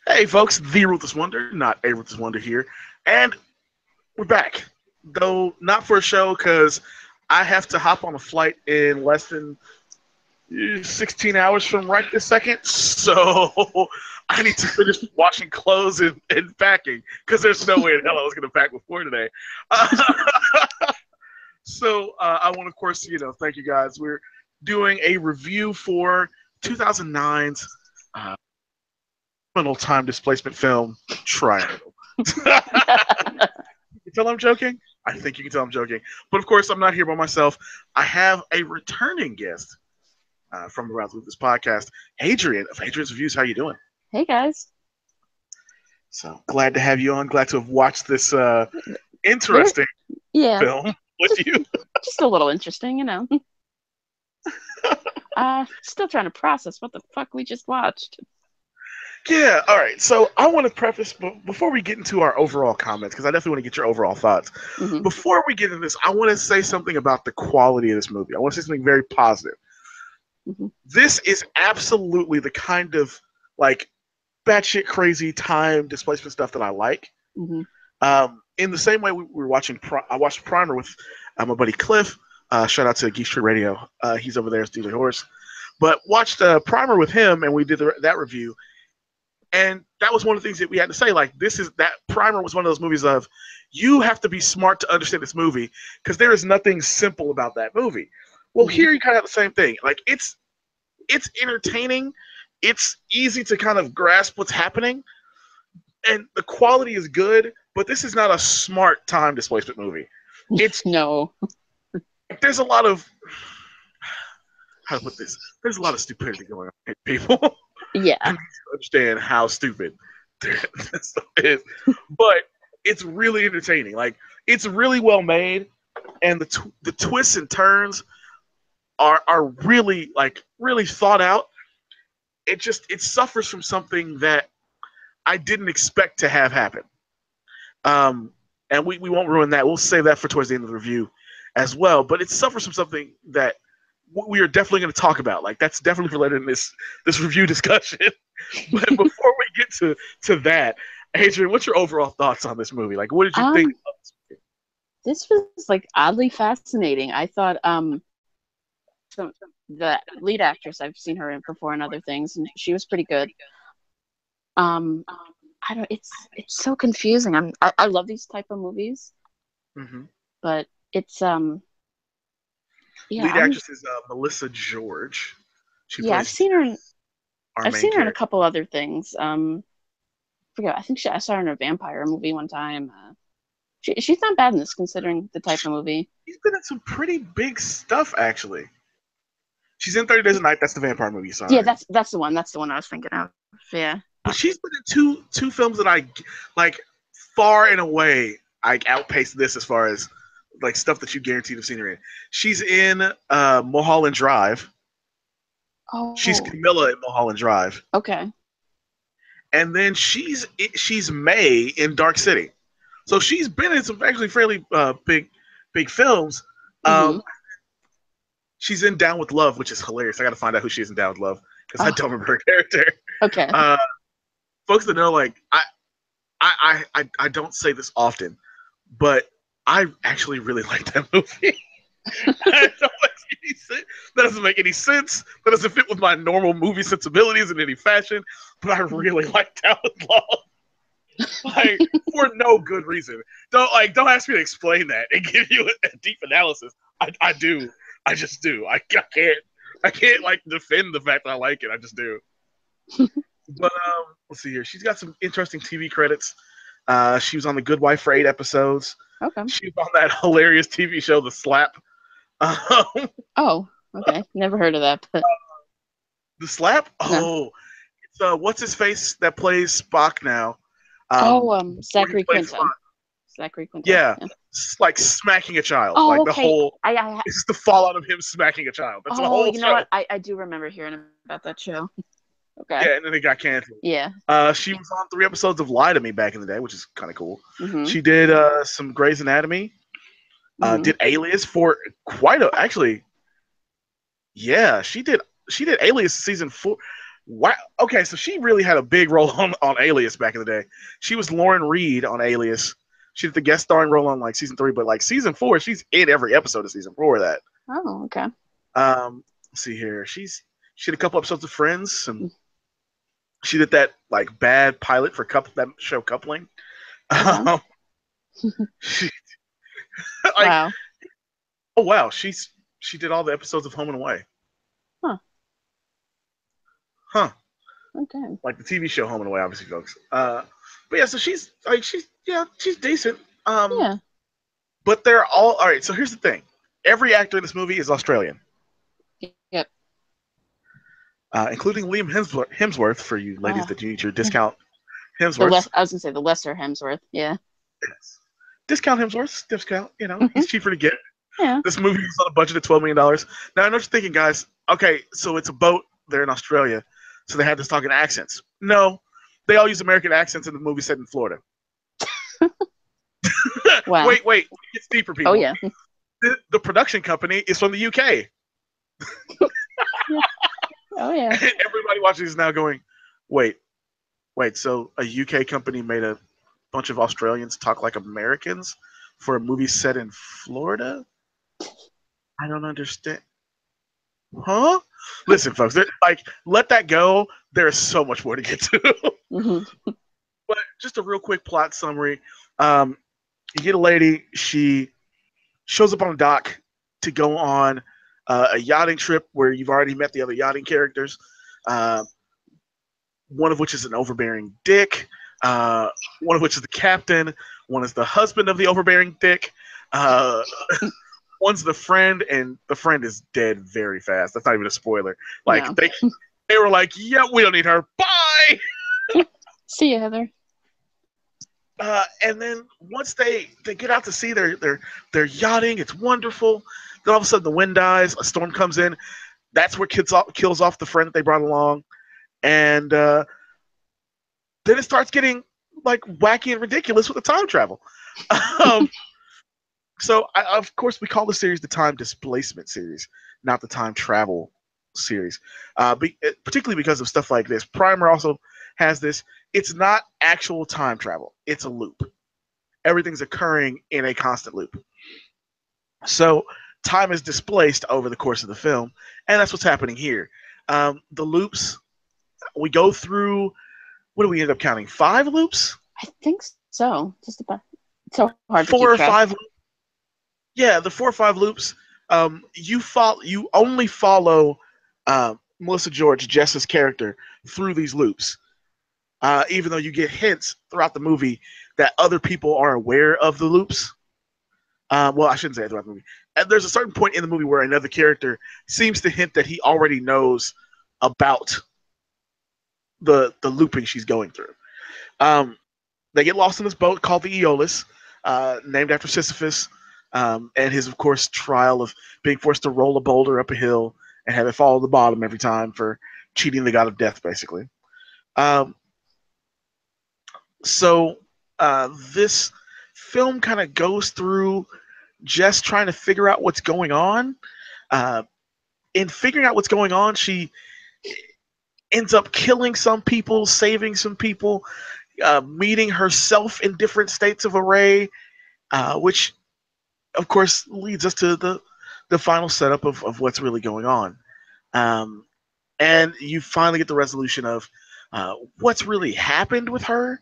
Hey folks, the Ruthless Wonder, not a Ruthless Wonder here, and we're back. Though not for a show because I have to hop on a flight in less than 16 hours from right this second, so I need to finish washing clothes and packing because there's no way in hell I was going to pack before today. I want to, of course, thank you guys. We're doing a review for 2009's Time Displacement film, Triangle. You can tell I'm joking? I think you can tell I'm joking. But of course, I'm not here by myself. I have a returning guest from the Ruthless podcast, Adrianne of Adrianne's Reviews. How you doing? Hey, guys. So glad to have you on. Glad to have watched this interesting film with you. Just a little interesting, Still trying to process what the fuck we just watched. Yeah, all right. So I want to preface, before we get into our overall comments, because I definitely want to get your overall thoughts. Mm-hmm. Before we get into this, I want to say something about the quality of this movie. I want to say something very positive. Mm-hmm. This is absolutely the kind of, batshit crazy time displacement stuff that I like. Mm-hmm. In the same way we were watching, I watched Primer with my buddy Cliff. Shout out to Geek Street Radio. He's over there as Dealer Horse. But watched Primer with him, and we did that review. And that was one of the things that we had to say. That Primer was one of those movies of, you have to be smart to understand this movie because there is nothing simple about that movie. Well, here you kind of have the same thing. It's entertaining. It's easy to kind of grasp what's happening. And the quality is good, but this is not a smart time displacement movie. No. There's a lot of, how to put this? There's a lot of stupidity going on, people. Yeah. I need to understand how stupid this stuff is. But it's really entertaining. It's really well made, and the twists and turns are really really thought out. It suffers from something that I didn't expect to have happen. And we won't ruin that. We'll save that for towards the end of the review as well. But it suffers from something that we are definitely going to talk about. That's definitely related in this review discussion. But before we get to that, Adrianne, what's your overall thoughts on this movie? What did you think of this movie? This was oddly fascinating. I thought the lead actress, I've seen her in before in other things, and she was pretty good. It's so confusing. I love these type of movies. Mm-hmm. But it's lead actress is Melissa George. I've seen her in a couple other things. I think I saw her in a vampire movie one time. She's not bad in this considering the type of movie. She's been in some pretty big stuff, actually. She's in 30 Days a Night. That's the vampire movie. Sorry. Yeah, that's the one. That's the one I was thinking of. Yeah. But she's been in two films that I far and away outpaced this as far as stuff that you guaranteed have seen her in. She's in Mulholland Drive. Oh. She's Camilla in Mulholland Drive. Okay. And then she's May in Dark City. So she's been in some actually fairly big films. Mm-hmm. She's in Down with Love, which is hilarious. I got to find out who she is in Down with Love because I don't remember her character. Okay. Folks that know, I don't say this often, but I actually really like that movie. That doesn't make any sense. That doesn't fit with my normal movie sensibilities in any fashion. But I really like Down with Love. For no good reason. Don't ask me to explain that and give you a deep analysis. I do. I just do. I can't defend the fact that I like it. I just do. But let's see here. She's got some interesting TV credits. She was on The Good Wife for 8 episodes. Okay. She was on that hilarious TV show, The Slap. Oh, okay. Never heard of that. But... The Slap? No. Oh, it's what's his face that plays Spock now? Zachary Quinto. Zachary Quinto. Yeah. It's smacking a child. Oh, the okay. whole. It's the fallout of him smacking a child. That's the whole show. You know what? I do remember hearing about that show. Okay. Yeah, and then it got canceled. Yeah. She was on 3 episodes of Lie to Me back in the day, which is kind of cool. Mm-hmm. She did some Grey's Anatomy. Did Alias for quite a actually. Yeah, she did Alias season 4. Wow. Okay, so she really had a big role on Alias back in the day. She was Lauren Reed on Alias. She did the guest starring role on like season 3, but like season 4, she's in every episode of season 4 of that. Oh, okay. Let's see here. She did a couple episodes of Friends, and she did that like bad pilot for that show Coupling. Okay. She, like, wow. Oh wow, she did all the episodes of Home and Away. Huh. Okay. Like the TV show Home and Away, obviously, folks. But yeah, so she's decent. Yeah. But they're all right. So here's the thing: every actor in this movie is Australian. Yep. Including Liam Hemsworth for you ladies that you need your discount. Hemsworth. I was gonna say the lesser Hemsworth. Yeah. Yes. Discount Hemsworth. Discount. You know, he's cheaper to get. Yeah. This movie is on a budget of $12 million. Now I know what you're thinking, guys. Okay, so it's a boat. They're in Australia, so they had to talk in accents. No, they all use American accents in the movie set in Florida. Wow. Wait, it's deeper, people. Oh yeah. The production company is from the UK. Yeah. Oh yeah. Everybody watching is now going, wait. So a UK company made a bunch of Australians talk like Americans for a movie set in Florida? I don't understand. Huh? Listen, folks. Like, let that go. There's so much more to get to. Mm-hmm. But just a real quick plot summary. You get a lady. She shows up on a dock to go on a yachting trip where you've already met the other yachting characters. One of which is an overbearing dick. One of which is the captain. One is the husband of the overbearing dick. One's the friend, and the friend is dead very fast. That's not even a spoiler. Like, no. They were like, yeah, we don't need her. Bye! See you, Heather. And then once they get out to sea, they're yachting. It's wonderful. Then all of a sudden the wind dies. A storm comes in. That's what kills off the friend that they brought along. And then it starts getting like wacky and ridiculous with the time travel. So, of course, we call the series the Time Displacement series, not the Time Travel series, particularly because of stuff like this. Primer also has this. It's not actual time travel. It's a loop. Everything's occurring in a constant loop. So time is displaced over the course of the film, and that's what's happening here. The loops, we go through, what do we end up counting? 5 loops? I think so. Just about. It's so hard to keep 4 or track. 5 loops. Yeah, the 4 or 5 loops. You only follow Melissa George, Jess's character, through these loops. Even though you get hints throughout the movie that other people are aware of the loops. Well, I shouldn't say it throughout the movie. And there's a certain point in the movie where another character seems to hint that he already knows about the looping she's going through. They get lost in this boat called the Aeolus, named after Sisyphus, and his, of course, trial of being forced to roll a boulder up a hill and have it fall to the bottom every time for cheating the god of death, basically. So this film kind of goes through Jess trying to figure out what's going on. In figuring out what's going on, she ends up killing some people, saving some people, meeting herself in different states of array, which, of course, leads us to the final setup of what's really going on. And you finally get the resolution of what's really happened with her.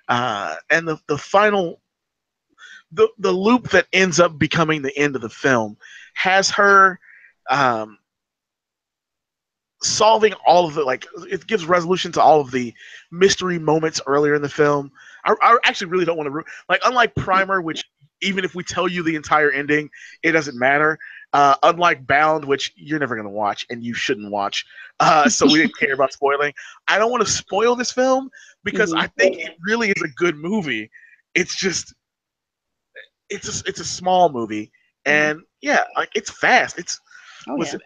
And the final, the loop that ends up becoming the end of the film has her solving all of the, like, it gives resolution to all of the mystery moments earlier in the film. I actually really don't want to, like, unlike Primer, which even if we tell you the entire ending, it doesn't matter. Unlike Bound, which you're never going to watch and you shouldn't watch, so we didn't care about spoiling. I don't want to spoil this film because I think it really is a good movie. It's just, it's a small movie, and yeah, like, it's fast. It's an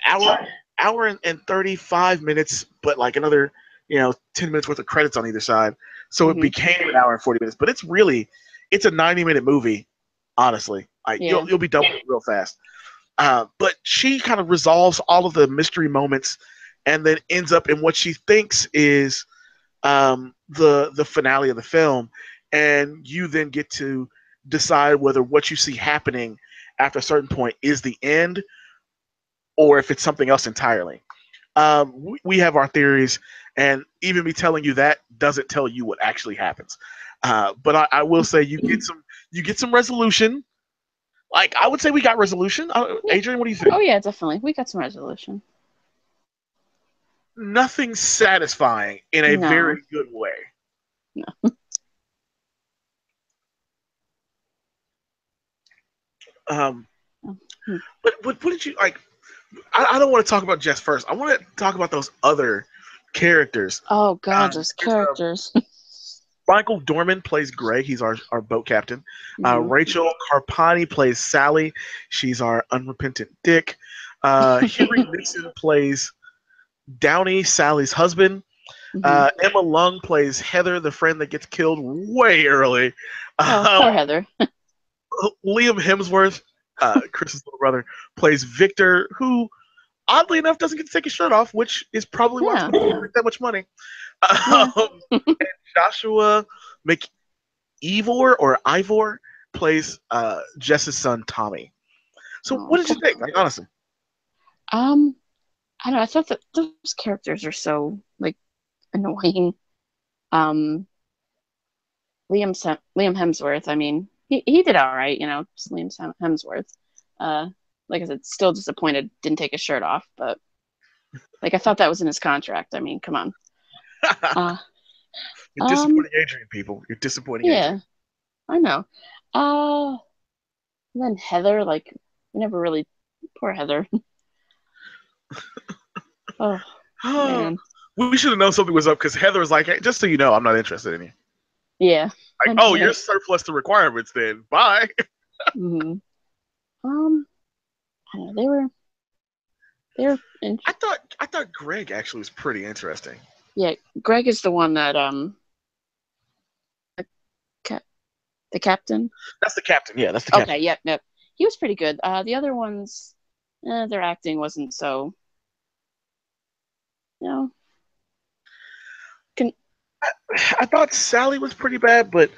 hour and 35 minutes, but like another 10 minutes worth of credits on either side, so it became an hour and 40 minutes. But it's a 90-minute movie. Honestly, you'll be done with it real fast. But she kind of resolves all of the mystery moments and then ends up in what she thinks is the finale of the film, and you then get to decide whether what you see happening after a certain point is the end or if it's something else entirely. We have our theories, and even me telling you that doesn't tell you what actually happens. But I will say you get some resolution. Like I would say we got resolution. Adrianne, what do you think? Oh yeah, definitely. We got some resolution. Nothing satisfying in a No. very good way. No. Um, but what did you like? I don't want to talk about Jess first. I want to talk about those other characters. Oh god, those characters. Michael Dorman plays Greg. He's our boat captain. Mm-hmm. Rachel Carpani plays Sally. She's our unrepentant dick. Henry Nixon plays Downey, Sally's husband. Emma Lung plays Heather, the friend that gets killed way early. Oh, poor Heather. Liam Hemsworth, Chris's little brother, plays Victor, who oddly enough doesn't get to take his shirt off, which is probably why it's going to make that much money. And Joshua McEvor or Ivor plays Jess's son Tommy. So what did you think? Like honestly. I don't know. I thought that those characters are so like annoying. Liam Hemsworth. I mean, he did all right. You know, just Liam Hemsworth. Like I said, still disappointed didn't take his shirt off, but like I thought that was in his contract. I mean, come on. You're disappointing Adrianne, people. You're disappointing Adrianne. I know. And then Heather, like, we never really. Poor Heather. Oh, man. We should have known something was up because Heather was like, hey, just so you know, I'm not interested in you. Yeah. Like, oh, you're surplus to requirements then. Bye. Mm-hmm. I don't know. They were. I thought Greg actually was pretty interesting. Yeah, Greg is the one that the captain. That's the captain. Yeah, that's the captain. Okay, yep. He was pretty good. The other ones, their acting wasn't so. You know. I thought Sally was pretty bad, but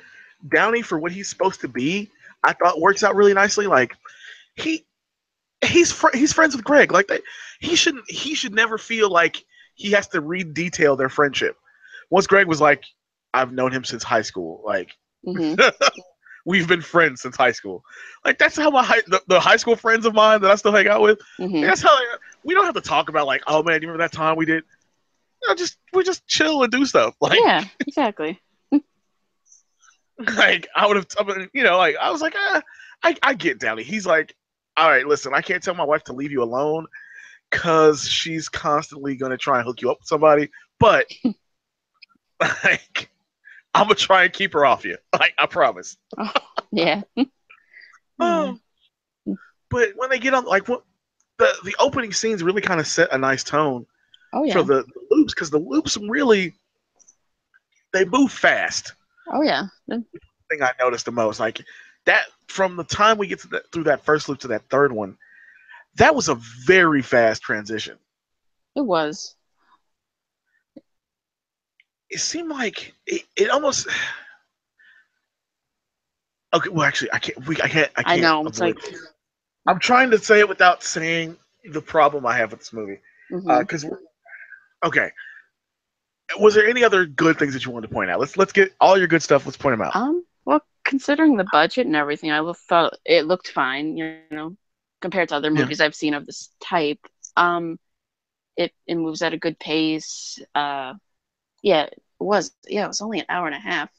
Downey, for what he's supposed to be, I thought works out really nicely. Like he's friends with Greg. Like he should never feel like he has to re-detail their friendship. Once Greg was like, I've known him since high school. Like we've been friends since high school. Like that's how the high school friends of mine that I still hang out with. That's how we don't have to talk about like, oh man, you remember that time we did? You know, we just chill and do stuff. Like yeah, exactly. Like I would have, you know, like I was like, I get Downey. He's like, all right, listen, I can't tell my wife to leave you alone because she's constantly going to try and hook you up with somebody, but like I'm gonna try and keep her off you. Like I promise. Oh, yeah. But when they get on, like the opening scenes really kind of set a nice tone for the loops because the loops really they move fast. Oh yeah. The thing I noticed the most, like that, from the time we get to through that first loop to that third one, that was a very fast transition. It was. It seemed like it almost. Okay, well, actually, I can't. I know. It's like I'm trying to say it without saying the problem I have with this movie. Because okay, was there any other good things that you wanted to point out? Let's get all your good stuff. Let's point them out. Well, considering the budget and everything, I thought it looked fine. You know, compared to other movies I've seen of this type. It moves at a good pace. It was only an hour and a half.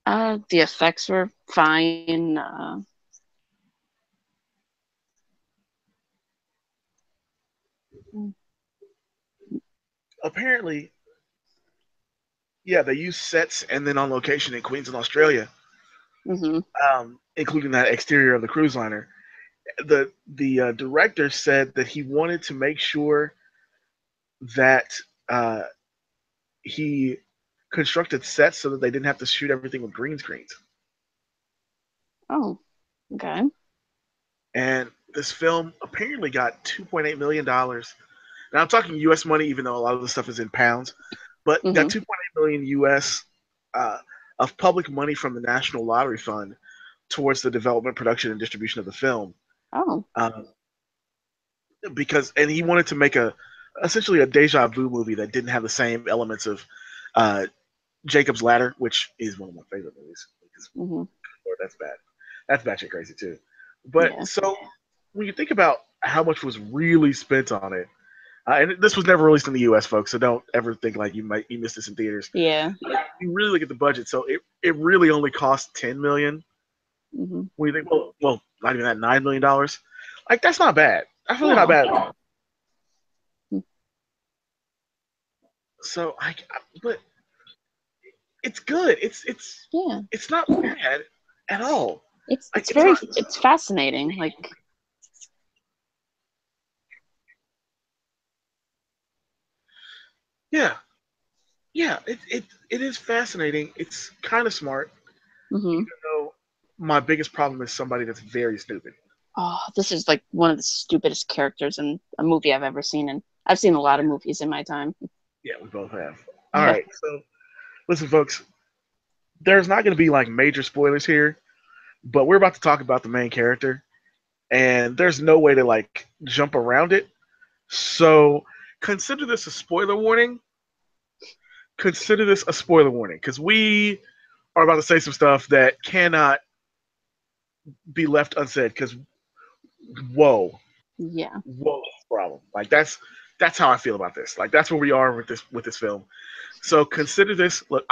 The effects were fine. Apparently, they use sets and then on location in Queensland, Australia, including that exterior of the cruise liner. The director said that he wanted to make sure that he constructed sets so that they didn't have to shoot everything with green screens. Oh, okay. And this film apparently got $2.8 million. Now I'm talking U.S. money, even though a lot of the stuff is in pounds, but got 2.8 million U.S. Uh, of public money from the National Lottery Fund towards the development, production, and distribution of the film. Oh. Um, and he wanted to make essentially a deja vu movie that didn't have the same elements of uh, Jacob's Ladder, which is one of my favorite movies. Lord, that's bad. That's batshit crazy too. But so when you think about how much was really spent on it, and this was never released in the U.S., folks, so don't ever think like you missed this in theaters. Yeah. You really look at the budget, so it really only cost $10 million. When you think, well, not even that, $9 million. Like that's not bad. That's really not bad. So but it's good. It's not bad at all. It's fascinating. Like, yeah, it is fascinating. It's kind of smart. Even though my biggest problem is somebody that's very stupid. Oh, this is like one of the stupidest characters in a movie I've ever seen, and I've seen a lot of movies in my time. Yeah, we both have. All right, so listen, folks. There's not going to be like major spoilers here, but we're about to talk about the main character, and there's no way to like jump around it. So consider this a spoiler warning. Consider this a spoiler warning because we are about to say some stuff that cannot be left unsaid. Because whoa, problem. Like that's how I feel about this. Like that's where we are with this film. So consider this. Look,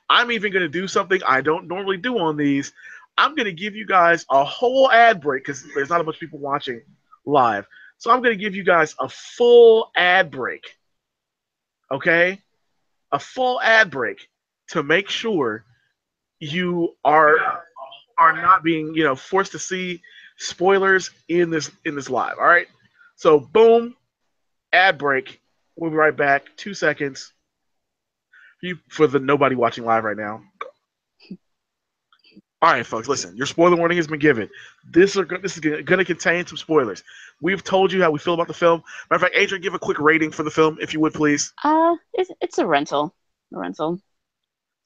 I'm even going to do something I don't normally do on these. I'm going to give you guys a whole ad break because there's not a bunch of people watching live. So I'm going to give you guys a full ad break. Okay? A full ad break to make sure you are not being, forced to see spoilers in this live. All right? So boom, ad break. We'll be right back. 2 seconds. For the nobody watching live right now. All right, folks, listen. Your spoiler warning has been given. This is going to contain some spoilers. We've told you how we feel about the film. Matter of fact, Adrianne, give a quick rating for the film, if you would, please. It's a rental. A rental.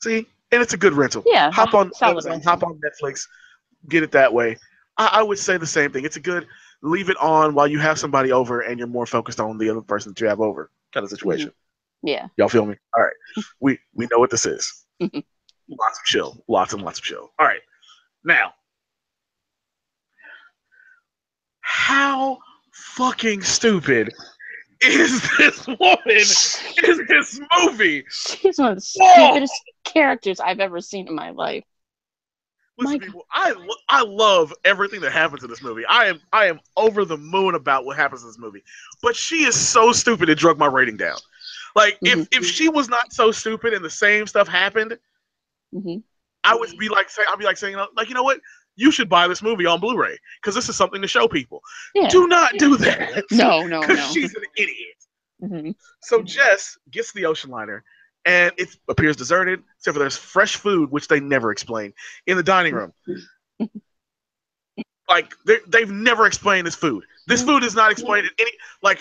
See, and it's a good rental. Yeah, hop on rental. Hop on Netflix, get it that way. I would say the same thing. It's a good. Leave it on while you have somebody over, and you're more focused on the other person that you have over, kind of situation. Yeah. Y'all feel me? All right. We know what this is. Lots of chill. Lots and lots of chill. All right. Now, how fucking stupid is this woman in this movie? She's one of the stupidest characters I've ever seen in my life. Listen, people, I love everything that happens in this movie. I am over the moon about what happens in this movie. But she is so stupid it drug my rating down. Like if she was not so stupid and the same stuff happened, I would be like saying like, you know what? You should buy this movie on Blu-ray because this is something to show people. Yeah. Do not do that. No. Because she's an idiot. So Jess gets the ocean liner, and it appears deserted, except for there's fresh food, which they never explain, in the dining room. Like they've never explained this food. This food is not explained in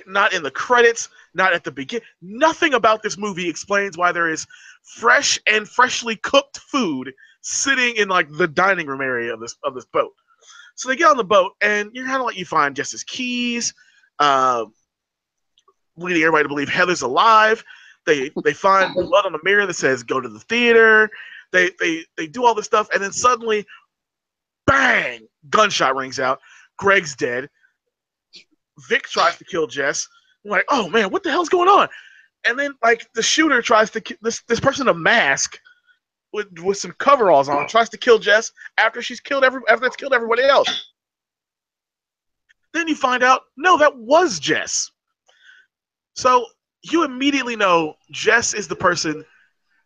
not in the credits, not at the beginning. Nothing about this movie explains why there is fresh and freshly cooked food sitting in like the dining room area of this boat. So they get on the boat, and you're kind of like you find Jess's keys, leading everybody to believe Heather's alive. They find blood on the mirror that says "Go to the theater." They do all this stuff, and then suddenly, bang! Gunshot rings out. Greg's dead. Vic tries to kill Jess. I'm like, oh man, what the hell's going on? And then like the shooter tries to this person in a mask with some coveralls on tries to kill Jess after it's killed everybody else. Then you find out, no, that was Jess. So you immediately know Jess is the person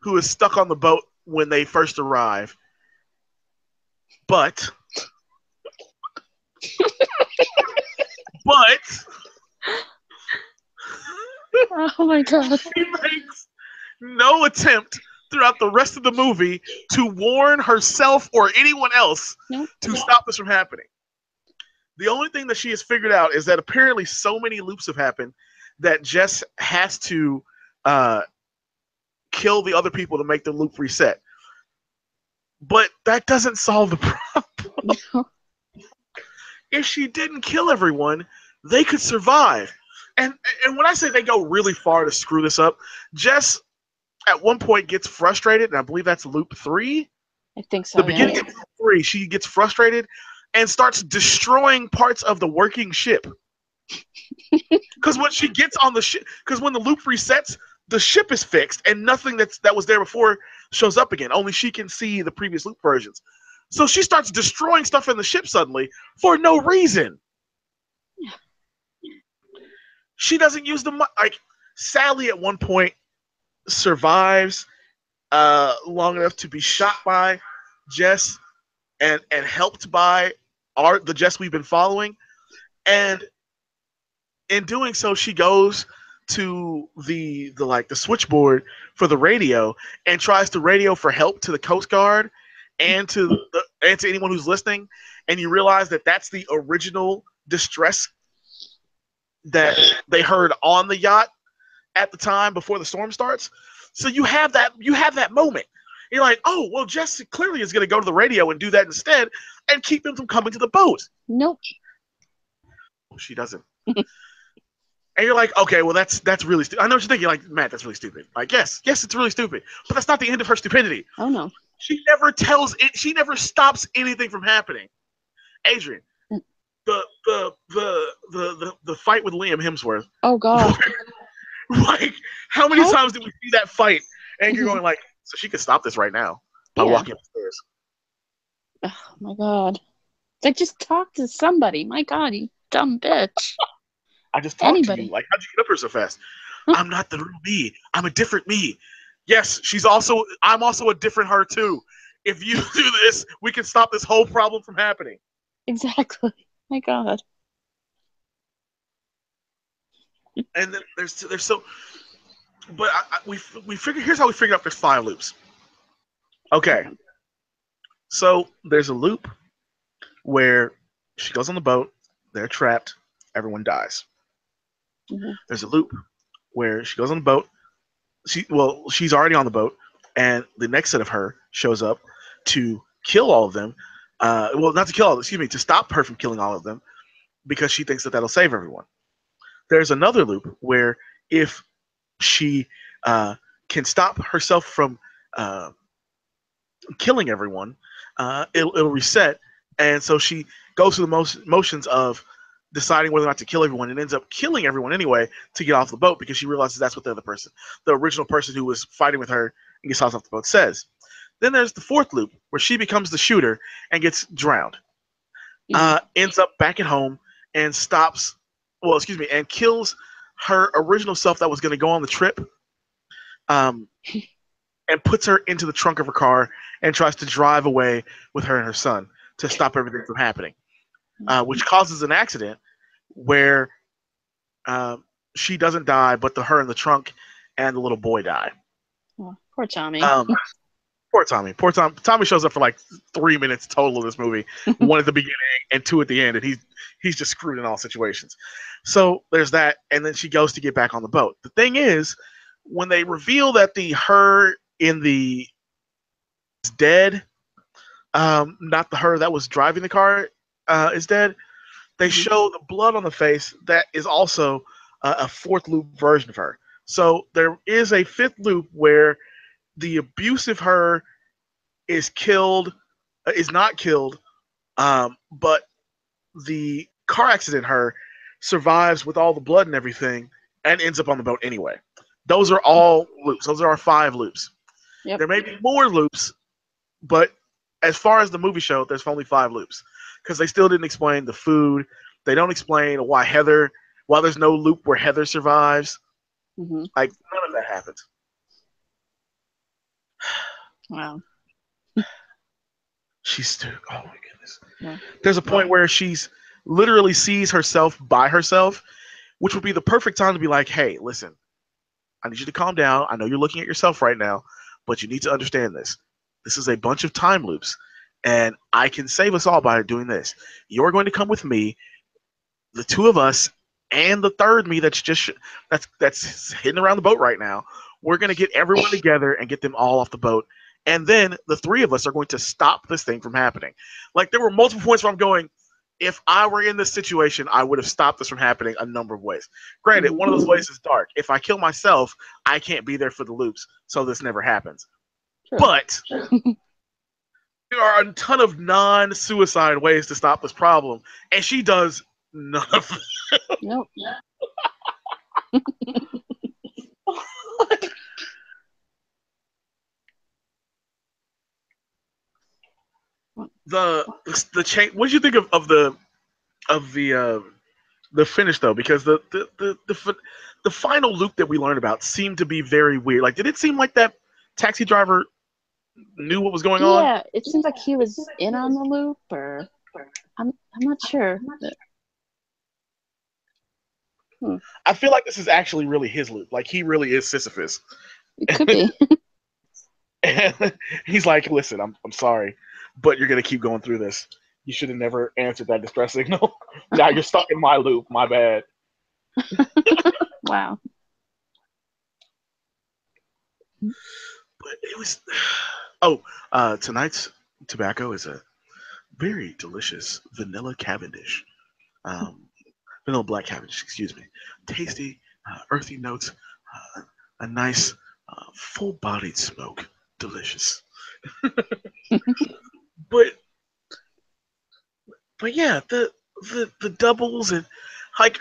who is stuck on the boat when they first arrive. But oh my god. She makes no attempt throughout the rest of the movie to warn herself or anyone else to stop this from happening. The only thing that she has figured out is that apparently so many loops have happened that Jess has to uh, kill the other people to make the loop reset. But that doesn't solve the problem. If she didn't kill everyone, they could survive. And when I say they go really far to screw this up, Jess at one point gets frustrated, and I believe that's loop 3. I think so. The beginning of loop 3, she gets frustrated and starts destroying parts of the working ship. Because when she gets on the ship, because when the loop resets, the ship is fixed and nothing that was there before shows up again. Only she can see the previous loop versions. So she starts destroying stuff in the ship suddenly for no reason. She doesn't use the like. Sally at one point survives long enough to be shot by Jess and helped by the Jess we've been following, and in doing so, she goes to the switchboard for the radio and tries to radio for help to the Coast Guard and to anyone who's listening. And you realize that that's the original distress that they heard on the yacht at the time before the storm starts. So you have that moment. You're like, oh well, Jess clearly is going to go to the radio and do that instead and keep him from coming to the boat. Nope. She doesn't. And you're like, okay, well, that's really stupid. I know what you're thinking, like, Matt, that's really stupid. Like, yes, it's really stupid. But that's not the end of her stupidity. Oh, no. She never tells it. She never stops anything from happening. Adrianne, the fight with Liam Hemsworth. Oh, God. Like, how many times did we see that fight? And you're going like, so she could stop this right now by walking upstairs. Oh, my God. Like, just talk to somebody. My God, you dumb bitch. I just talked to you. Like, how'd you get up here so fast? I'm not the real me. I'm a different me. Yes, I'm also a different her too. If you do this, we can stop this whole problem from happening. Exactly. My God. And then there's so, but we figure. Here's how we figured out there's 5 loops. Okay. So there's a loop where she goes on the boat. They're trapped. Everyone dies. Mm-hmm. There's a loop where she goes on the boat. She's already on the boat, and the next set of her shows up to kill all of them. Not to kill all of them, excuse me, to stop her from killing all of them because she thinks that that'll save everyone. There's another loop where if she can stop herself from killing everyone, it'll reset, and so she goes through the motions of deciding whether or not to kill everyone and ends up killing everyone anyway to get off the boat because she realizes that's what the original person who was fighting with her and gets off the boat says. Then there's the 4th loop where she becomes the shooter and gets drowned. Ends up back at home and and kills her original self that was going to go on the trip and puts her into the trunk of her car and tries to drive away with her and her son to stop everything from happening. Which causes an accident where she doesn't die, but her in the trunk and the little boy die. Oh, poor Tommy. Poor Tommy. Poor Tom. Tommy shows up for like 3 minutes total of this movie, 1 at the beginning and 2 at the end, and he's just screwed in all situations. So there's that, and then she goes to get back on the boat. The thing is, when they reveal that her in the is dead, not the her that was driving the car is dead, they show the blood on the face that is also a 4th loop version of her. So there is a 5th loop where the abusive her is not killed, but the car accident her survives with all the blood and everything and ends up on the boat anyway. Those are all loops. Those are our 5 loops. Yep. There may be more loops, but as far as the movie show, there's only 5 loops because they still didn't explain the food. They don't explain why there's no loop where Heather survives. Mm-hmm. Like, none of that happens. Wow. She's oh my goodness. Yeah. There's a point where she's literally sees herself by herself, which would be the perfect time to be like, hey, listen, I need you to calm down. I know you're looking at yourself right now, but you need to understand this. This is a bunch of time loops, and I can save us all by doing this. You're going to come with me, the two of us, and the third me that's hidden around the boat right now. We're going to get everyone together and get them all off the boat, and then the three of us are going to stop this thing from happening. Like there were multiple points where I'm going, if I were in this situation, I would have stopped this from happening a number of ways. Granted, one of those ways is dark. If I kill myself, I can't be there for the loops, so this never happens. True. But there are a ton of non-suicide ways to stop this problem, and she does none of them. Nope. the change. What did you think of the finish though? Because the final loop that we learned about seemed to be very weird. Like, did it seem like that taxi driver knew what was going on? Yeah, it seems like he was in on the loop, or I'm not sure. I feel like this is actually really his loop. Like he really is Sisyphus. It could be. And he's like, "Listen, I'm sorry, but you're gonna keep going through this. You should have never answered that distress signal. Now you're stuck in my loop. My bad." Wow. But it was. Tonight's tobacco is a very delicious vanilla Cavendish. Vanilla black Cavendish, excuse me. Tasty, earthy notes, a nice, full-bodied smoke. Delicious. but yeah, the doubles and like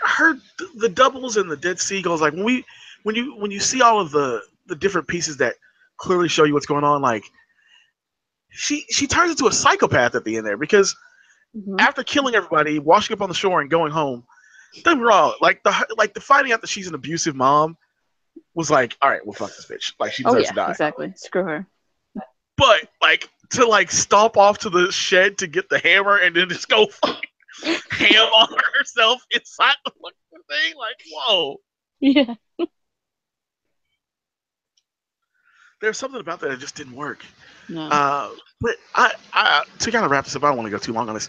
the doubles and the dead seagulls. Like when you see all of the different pieces that clearly show you what's going on, like she turns into a psychopath at the end there because after killing everybody, washing up on the shore and going home, don't get me wrong, like the finding out that she's an abusive mom was like, all right, well, fuck this bitch. Like she deserves to die. Exactly. Screw her. But like to like stomp off to the shed to get the hammer and then just go fucking ham on herself inside the fucking thing, like whoa. Yeah. There's something about that just didn't work. No. But I to kind of wrap this up, I don't want to go too long on this.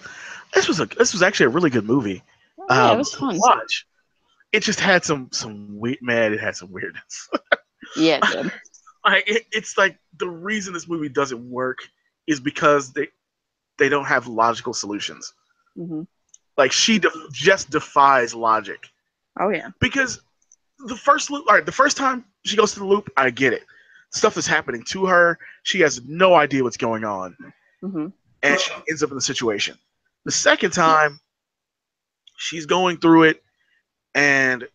This was actually a really good movie. Yeah, it was fun. Watch. It just had some weird, man. It had some weirdness. Yeah, it did. It's like the reason this movie doesn't work is because they don't have logical solutions. Like she just defies logic. Oh yeah. Because the first loop, all right, the first time she goes to the loop, I get it. Stuff is happening to her. She has no idea what's going on, and she ends up in the situation. The second time, she's going through it, and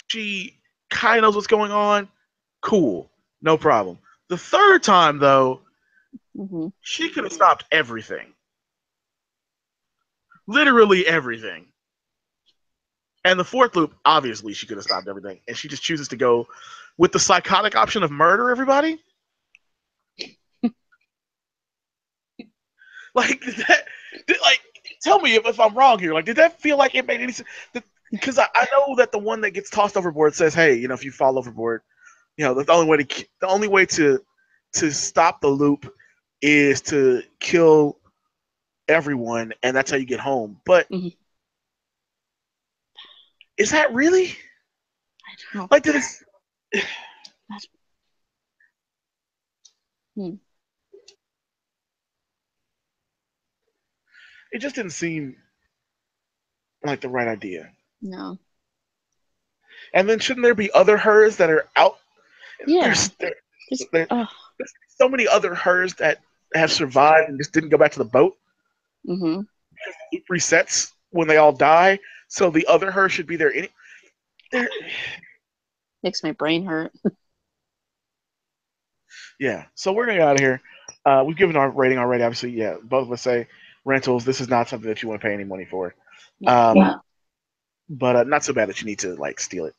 she kind of knows what's going on. Cool, no problem. The third time, though, she could have stopped everything. Literally everything. And the fourth loop, obviously, she could have stopped everything. And she just chooses to go with the psychotic option of murder everybody? Like, tell me if I'm wrong here. Like, did that feel like it made any sense? Because I know that the one that gets tossed overboard says, hey, if you fall overboard, the only way to stop the loop is to kill everyone, and that's how you get home. But is that really? I don't know. Like, did it? It just didn't seem like the right idea. No. And then shouldn't there be other hers that are out? Yeah. There's so many other hers that have survived and just didn't go back to the boat. Because the loop resets when they all die. So the other her should be there. Makes my brain hurt. Yeah. So we're going to get out of here. We've given our rating already. Obviously, yeah. Both of us say rentals. This is not something that you want to pay any money for. But not so bad that you need to steal it.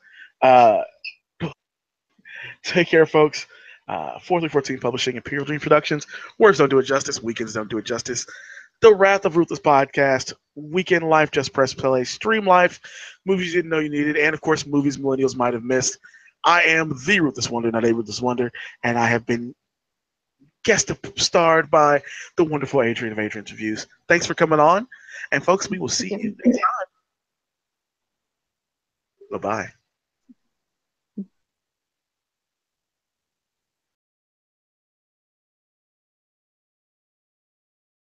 Take care, folks. 4314 Publishing, Imperial Dream Productions. Words don't do it justice. Weekends don't do it justice. The Wrath of Ruthless Podcast. Weekend Life, Just Press Play. Streamlife. Movies you didn't know you needed. And, of course, movies millennials might have missed. I am the Ruthless Wonder, not a Ruthless Wonder. And I have been guest starred by the wonderful Adrianne of Adrianne's Reviews. Thanks for coming on. And folks, we will see you next time. Bye-bye.